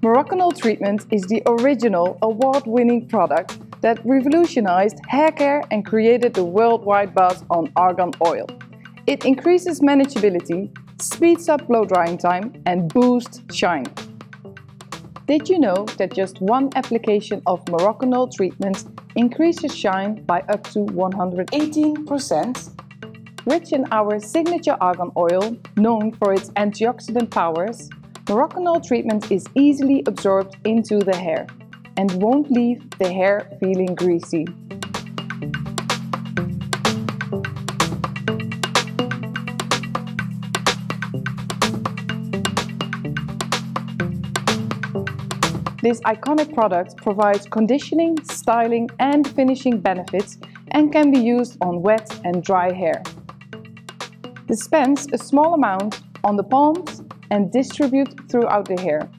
Moroccanoil Treatment is the original award-winning product that revolutionized hair care and created the worldwide buzz on argan oil. It increases manageability, speeds up blow-drying time and boosts shine. Did you know that just one application of Moroccanoil Treatment increases shine by up to 118%? Rich in our signature argan oil, known for its antioxidant powers, Moroccanoil Treatment is easily absorbed into the hair and won't leave the hair feeling greasy. This iconic product provides conditioning, styling and finishing benefits and can be used on wet and dry hair. Dispense a small amount on the palms and distribute throughout the hair.